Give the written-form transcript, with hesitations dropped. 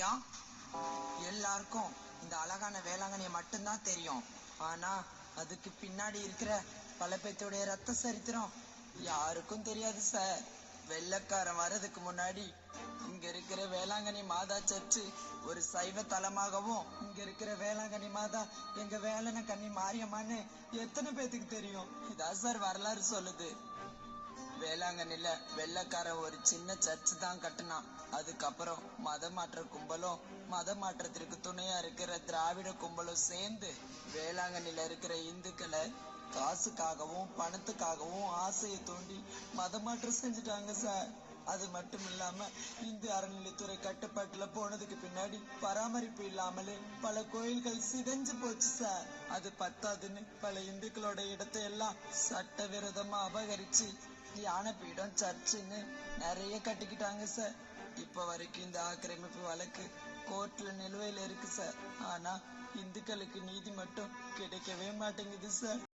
தெரியும்? எல்லாருக்கும் இந்த அழகான வேளாங்கண்ணியை மட்டும்தான் தெரியும். ஆனா அதுக்கு பின்னாடி இருக்கிற பல பேர்த்துடைய ரத்த சரித்திரம் யாருக்கும் தெரியாது சார். வெள்ளக்காரன் வர்றதுக்கு முன்னாடி இங்க இருக்கிற வேளாங்கண்ணி மாதா சர்ச்சு ஒரு சைவ தலமாகவும், இங்க இருக்கிற வேளாங்கண்ணி மாதா எங்க வேலன கண்ணி மாரியம்மான்னு எத்தனை பேத்துக்கு தெரியும்? இதான் சார் வரலாறு சொல்லுது. வேளாங்கண்ணில வெள்ளக்காரன் ஒரு சின்ன சர்ச் தான் கட்டினான். அதுக்கப்புறம் மத மாற்ற கும்பலும் மத மாற்றத்திற்கு துணையா இருக்கிற திராவிட கும்பலும் சேர்ந்து வேளாங்கண்ணில இருக்கிற இந்துக்களை காசுக்காகவும் பணத்துக்காகவும் ஆசையை தூண்டி மத மாற்றம் செஞ்சுட்டாங்க சார். அது மட்டும் இல்லாம இந்து அறநிலைத்துறை கட்டுப்பாட்டுல போனதுக்கு பின்னாடி பராமரிப்பு இல்லாமலே பல கோயில்கள் சிதைஞ்சு போச்சு சார். அது பத்தாதுன்னு பல இந்துக்களோட இடத்தை எல்லாம் சட்டவிரோதமா அபகரிச்சு தியானபீடம் சர்ச்சுன்னு நிறைய கட்டிக்கிட்டாங்க சார். இப்ப வரைக்கும் இந்த ஆக்கிரமிப்பு வழக்கு கோர்ட்ல நிலுவையில இருக்கு சார். ஆனா இந்துக்களுக்கு நீதி மட்டும் கிடைக்கவே மாட்டேங்குது சார்.